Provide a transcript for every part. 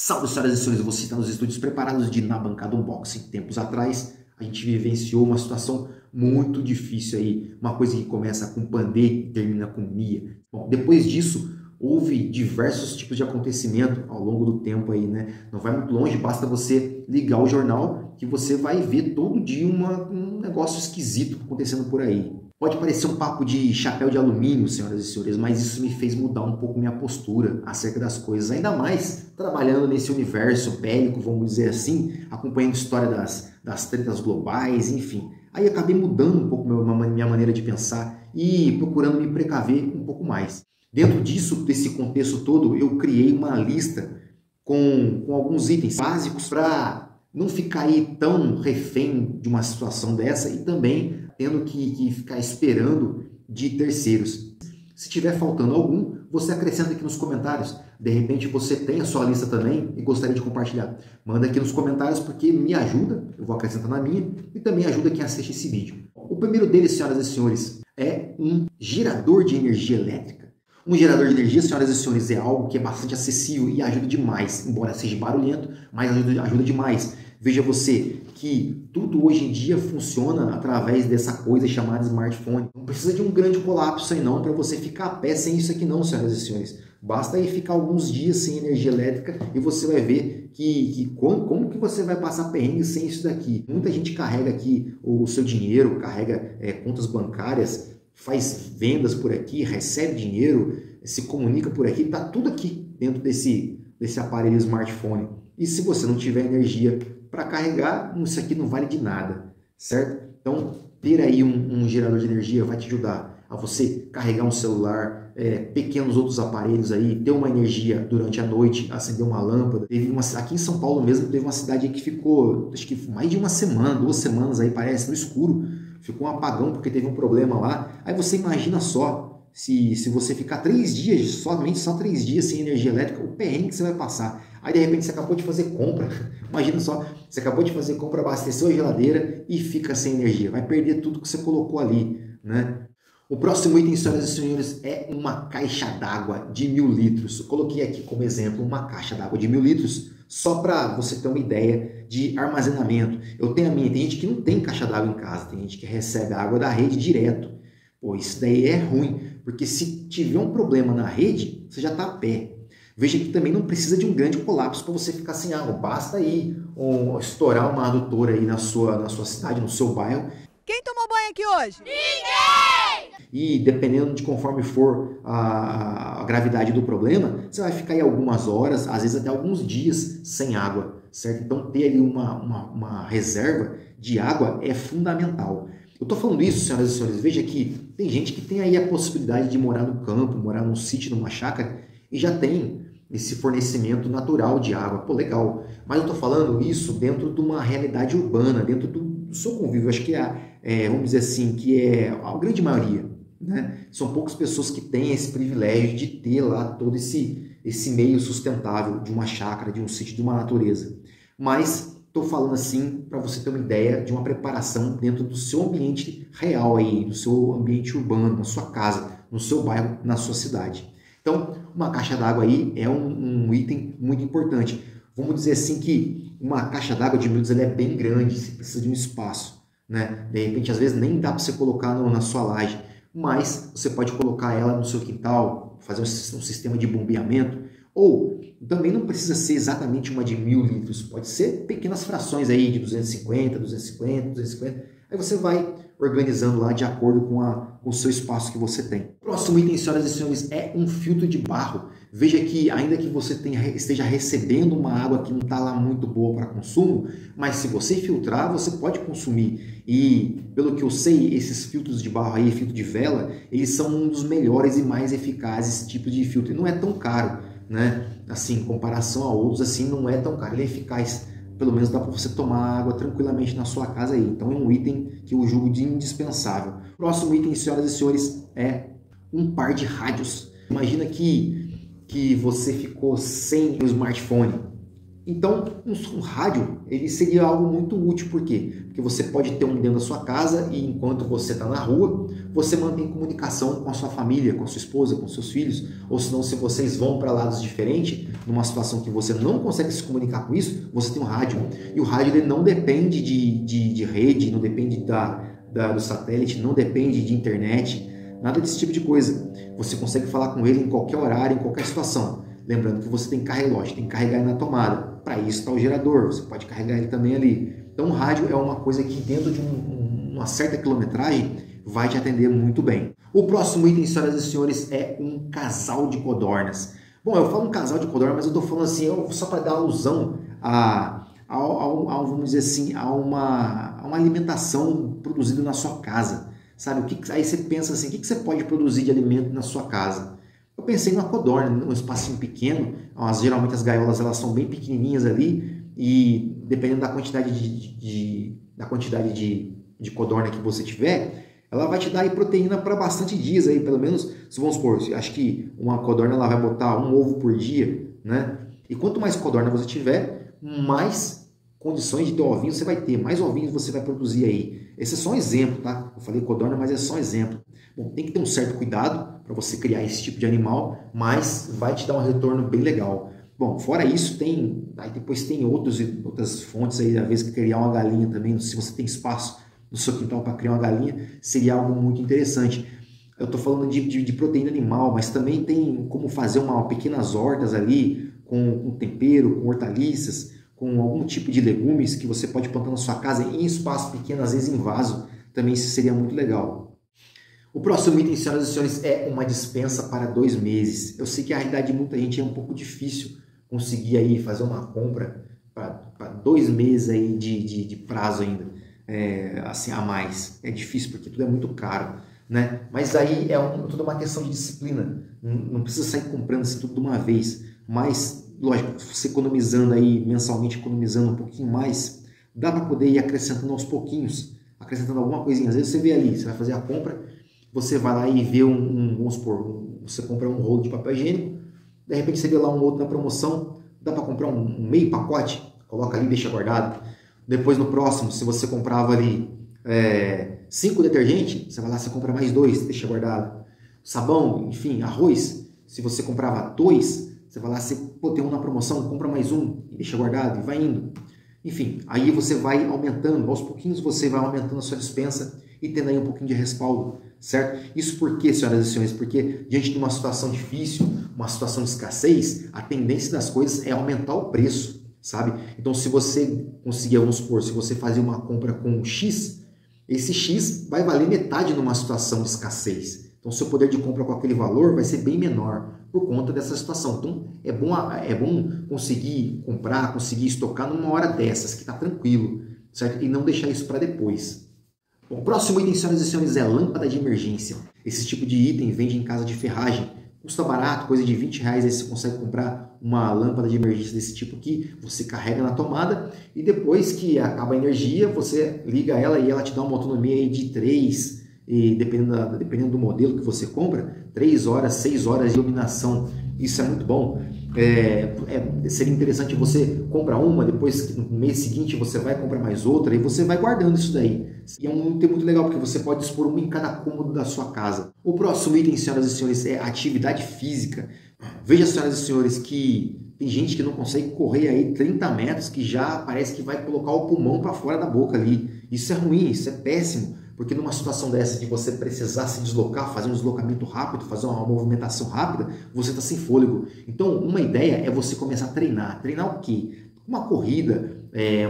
Salve, senhoras e senhores, você está nos estúdios preparados de Na Bancada Unboxing. Tempos atrás, a gente vivenciou uma situação muito difícil aí, uma coisa que começa com Pandê e termina com Mia. Bom, depois disso, houve diversos tipos de acontecimento ao longo do tempo aí, né? Não vai muito longe, basta você ligar o jornal que você vai ver todo dia um negócio esquisito acontecendo por aí. Pode parecer um papo de chapéu de alumínio, senhoras e senhores, mas isso me fez mudar um pouco minha postura acerca das coisas, ainda mais trabalhando nesse universo bélico, vamos dizer assim, acompanhando a história das tretas globais, enfim. Aí acabei mudando um pouco minha maneira de pensar e procurando me precaver um pouco mais. Dentro disso, desse contexto todo, eu criei uma lista com alguns itens básicos para não ficar aí tão refém de uma situação dessa e também tendo que ficar esperando de terceiros. Se tiver faltando algum, você acrescenta aqui nos comentários. De repente você tem a sua lista também e gostaria de compartilhar. Manda aqui nos comentários porque me ajuda, eu vou acrescentar na minha e também ajuda quem assiste esse vídeo. O primeiro deles, senhoras e senhores, é um gerador de energia elétrica. Um gerador de energia, senhoras e senhores, é algo que é bastante acessível e ajuda demais, embora seja barulhento, mas ajuda demais. Veja você que tudo hoje em dia funciona através dessa coisa chamada smartphone. Não precisa de um grande colapso aí não para você ficar a pé sem isso aqui não, senhoras e senhores. Basta aí ficar alguns dias sem energia elétrica e você vai ver como que você vai passar perrengue sem isso daqui. Muita gente carrega aqui o seu dinheiro, carrega contas bancárias, faz vendas por aqui, recebe dinheiro, se comunica por aqui, está tudo aqui dentro desse aparelho smartphone. E se você não tiver energia para carregar, isso aqui não vale de nada, certo? Então, ter aí um gerador de energia vai te ajudar a você carregar um celular, pequenos outros aparelhos aí, ter uma energia durante a noite, acender uma lâmpada. Aqui em São Paulo mesmo, teve uma cidade que ficou, acho que mais de uma semana, 2 semanas aí, parece, no escuro. Ficou um apagão porque teve um problema lá. Aí você imagina só, se você ficar 3 dias, só 3 dias sem energia elétrica, o perrengue que você vai passar. Aí de repente você acabou de fazer compra, imagina só, você acabou de fazer compra, abasteceu a geladeira e fica sem energia. Vai perder tudo que você colocou ali, né? O próximo item, senhoras e senhores, é uma caixa d'água de 1000 litros. Eu coloquei aqui como exemplo uma caixa d'água de 1000 litros, só para você ter uma ideia de armazenamento. Eu tenho a minha, tem gente que não tem caixa d'água em casa, tem gente que recebe a água da rede direto. Pô, isso daí é ruim, porque se tiver um problema na rede, você já está a pé. Veja que também não precisa de um grande colapso para você ficar sem água. Basta aí estourar uma adutora aí na sua cidade, no seu bairro. Quem tomou banho aqui hoje? Ninguém! E dependendo de conforme for a gravidade do problema, você vai ficar aí algumas horas, às vezes até alguns dias sem água, certo? Então ter ali uma reserva de água é fundamental. Eu estou falando isso, senhoras e senhores, veja que tem gente que tem aí a possibilidade de morar no campo, morar num sítio, numa chácara, e já tem esse fornecimento natural de água. Pô, legal. Mas eu estou falando isso dentro de uma realidade urbana, dentro do seu convívio. Acho que vamos dizer assim, que é a grande maioria, né? São poucas pessoas que têm esse privilégio de ter lá todo esse meio sustentável de uma chácara, de um sítio, de uma natureza. Mas estou falando assim para você ter uma ideia de uma preparação dentro do seu ambiente real aí, do seu ambiente urbano, na sua casa, no seu bairro, na sua cidade. Então, uma caixa d'água aí é um item muito importante. Vamos dizer assim que uma caixa d'água de 1000 litros ela é bem grande, você precisa de um espaço, né? De repente, às vezes, nem dá para você colocar na sua laje, mas você pode colocar ela no seu quintal, fazer um sistema de bombeamento, ou também não precisa ser exatamente uma de 1000 litros, pode ser pequenas frações aí de 250, 250, 250, aí você vai organizando lá de acordo com o seu espaço que você tem. Próximo item, senhoras e senhores, é um filtro de barro. Veja que ainda que você esteja recebendo uma água que não está lá muito boa para consumo, mas se você filtrar, você pode consumir. E pelo que eu sei, esses filtros de barro aí, filtro de vela, eles são um dos melhores e mais eficazes tipos de filtro. E não é tão caro, né? Assim, em comparação a outros, assim, não é tão caro. Ele é eficaz. Pelo menos dá para você tomar água tranquilamente na sua casa aí. Então é um item que eu julgo de indispensável. Próximo item, senhoras e senhores, é um par de rádios. Imagina que você ficou sem o smartphone. Então, um rádio ele seria algo muito útil, por quê? Porque você pode ter um dentro da sua casa e enquanto você está na rua, você mantém comunicação com a sua família, com a sua esposa, com seus filhos, ou senão se vocês vão para lados diferentes, numa situação que você não consegue se comunicar com isso, você tem um rádio. E o rádio ele não depende de rede, não depende do satélite, não depende de internet, nada desse tipo de coisa. Você consegue falar com ele em qualquer horário, em qualquer situação. Lembrando que você tem que carregar, tem que carregar ele na tomada. Para isso está o gerador, você pode carregar ele também ali. Então o rádio é uma coisa que dentro de uma certa quilometragem vai te atender muito bem. O próximo item, senhoras e senhores, é um casal de codornas. Bom, eu falo um casal de codornas, mas eu estou falando assim, só para dar alusão vamos dizer assim, a uma alimentação produzida na sua casa. Sabe? Aí você pensa assim, o que você pode produzir de alimento na sua casa? Eu pensei numa codorna, num espacinho pequeno, geralmente as gaiolas elas são bem pequenininhas ali e dependendo da quantidade de codorna que você tiver, ela vai te dar aí proteína para bastante dias aí, pelo menos, se vamos supor, acho que uma codorna ela vai botar um ovo por dia, né? E quanto mais codorna você tiver, mais condições de ter ovinhos você vai ter, mais ovinhos você vai produzir aí. Esse é só um exemplo, tá? Eu falei codorna, mas é só um exemplo. Bom, tem que ter um certo cuidado para você criar esse tipo de animal, mas vai te dar um retorno bem legal. Bom, fora isso, depois tem outras fontes aí, às vezes que criar uma galinha também, se você tem espaço no seu quintal para criar uma galinha, seria algo muito interessante. Eu estou falando de proteína animal, mas também tem como fazer pequenas hortas ali, com tempero, com hortaliças, com algum tipo de legumes que você pode plantar na sua casa em espaço pequeno, às vezes em vaso, também isso seria muito legal. O próximo item, senhoras e senhores, é uma despensa para 2 meses. Eu sei que a realidade de muita gente é um pouco difícil conseguir aí fazer uma compra para 2 meses aí de prazo ainda, assim a mais. É difícil porque tudo é muito caro, né? Mas aí tudo uma questão de disciplina. Não precisa sair comprando assim tudo de uma vez, mas lógico, você economizando aí mensalmente, economizando um pouquinho mais, dá para poder ir acrescentando aos pouquinhos, acrescentando alguma coisinha. Às vezes você vê ali, você vai fazer a compra, você vai lá e vê vamos supor, você compra um rolo de papel higiênico, de repente você vê lá um outro na promoção, dá para comprar um meio pacote, coloca ali e deixa guardado. Depois no próximo, se você comprava ali 5 detergentes, você vai lá, você compra mais 2, deixa guardado. Sabão, enfim, arroz, se você comprava 2, você vai lá, tem um na promoção, compra mais um e deixa guardado e vai indo. Enfim, aí você vai aumentando, aos pouquinhos você vai aumentando a sua despensa e tendo aí um pouquinho de respaldo, certo? Isso por quê, senhoras e senhores? Porque diante de uma situação difícil, uma situação de escassez, a tendência das coisas é aumentar o preço, sabe? Então se você conseguir, vamos supor, se você fazer uma compra com X, esse X vai valer metade numa situação de escassez. Então seu poder de compra com aquele valor vai ser bem menor por conta dessa situação. Então é bom conseguir comprar, conseguir estocar numa hora dessas, que está tranquilo, certo? E não deixar isso para depois. Bom, o próximo item, senhoras e senhores, é lâmpada de emergência. Esse tipo de item vende em casa de ferragem. Custa barato, coisa de R$20, aí você consegue comprar uma lâmpada de emergência desse tipo aqui, você carrega na tomada e depois que acaba a energia, você liga ela e ela te dá uma autonomia aí de 3, e dependendo do modelo que você compra, 3 horas, 6 horas de iluminação. Isso é muito bom. Seria interessante você comprar uma, depois no mês seguinte você vai comprar mais outra e você vai guardando isso daí. E é um item muito legal porque você pode dispor uma em cada cômodo da sua casa. O próximo item, senhoras e senhores, é atividade física. Veja, senhoras e senhores, que tem gente que não consegue correr aí 30 metros que já parece que vai colocar o pulmão para fora da boca ali. Isso é ruim, isso é péssimo. Porque numa situação dessa de você precisar se deslocar, fazer um deslocamento rápido, fazer uma movimentação rápida, você está sem fôlego. Então, uma ideia é você começar a treinar. Treinar o quê? Uma corrida,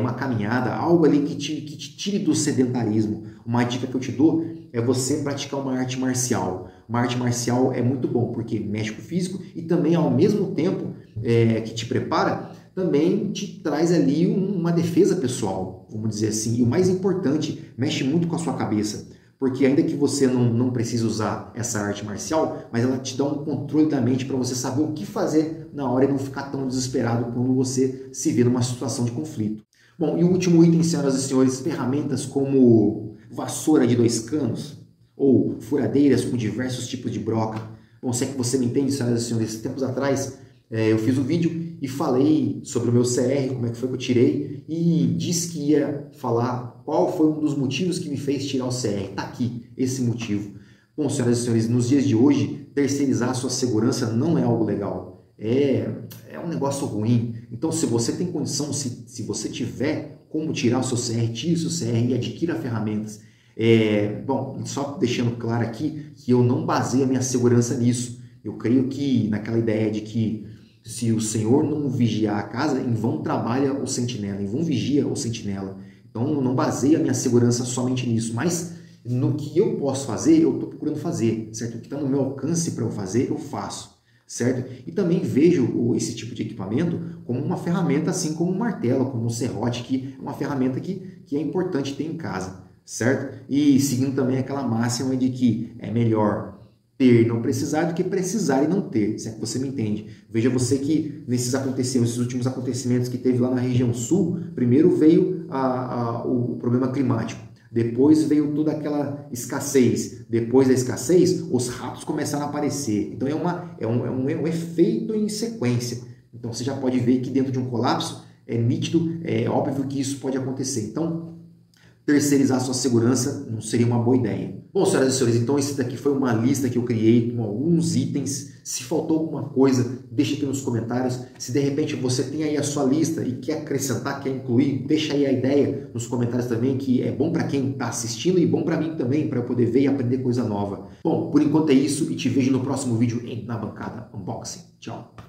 uma caminhada, algo ali que te tire do sedentarismo. Uma dica que eu te dou é você praticar uma arte marcial. Uma arte marcial é muito bom, porque mexe com o físico e também, ao mesmo tempo que te prepara, também te traz ali uma defesa pessoal, vamos dizer assim. E o mais importante, mexe muito com a sua cabeça, porque ainda que você não precise usar essa arte marcial, mas ela te dá um controle da mente para você saber o que fazer na hora e não ficar tão desesperado quando você se vê numa situação de conflito. Bom, e o último item, senhoras e senhores, ferramentas como vassoura de 2 canos ou furadeiras com diversos tipos de broca. Bom, se é que você me entende, senhoras e senhores, tempos atrás eu fiz um vídeo e falei sobre o meu CR, como é que foi que eu tirei, e disse que ia falar qual foi um dos motivos que me fez tirar o CR. Tá aqui, esse motivo. Bom, senhoras e senhores, nos dias de hoje, terceirizar a sua segurança não é algo legal. É um negócio ruim. Então, se você tem condição, se você tiver como tirar o seu CR, tire o seu CR e adquira ferramentas. Bom, só deixando claro aqui que eu não baseio a minha segurança nisso. Eu creio que naquela ideia de que se o Senhor não vigiar a casa, em vão trabalha o sentinela, em vão vigia o sentinela. Então, eu não baseio a minha segurança somente nisso, mas no que eu posso fazer, eu estou procurando fazer, certo? O que está no meu alcance para eu fazer, eu faço, certo? E também vejo esse tipo de equipamento como uma ferramenta, assim como um martelo, como um serrote, que é uma ferramenta que é importante ter em casa, certo? E seguindo também aquela máxima de que é melhor ter e não precisar do que precisar e não ter, se é que você me entende. Veja você que nesses últimos acontecimentos que teve lá na região sul, primeiro veio o problema climático, depois veio toda aquela escassez, depois da escassez os ratos começaram a aparecer, então é um efeito em sequência. Então você já pode ver que dentro de um colapso é nítido, é óbvio que isso pode acontecer. Então terceirizar sua segurança não seria uma boa ideia. Bom, senhoras e senhores, então esse daqui foi uma lista que eu criei com alguns itens. Se faltou alguma coisa, deixa aqui nos comentários. Se de repente você tem aí a sua lista e quer acrescentar, quer incluir, deixa aí a ideia nos comentários também, que é bom para quem está assistindo e bom para mim também, para eu poder ver e aprender coisa nova. Bom, por enquanto é isso e te vejo no próximo vídeo Na Bancada Unboxing. Tchau!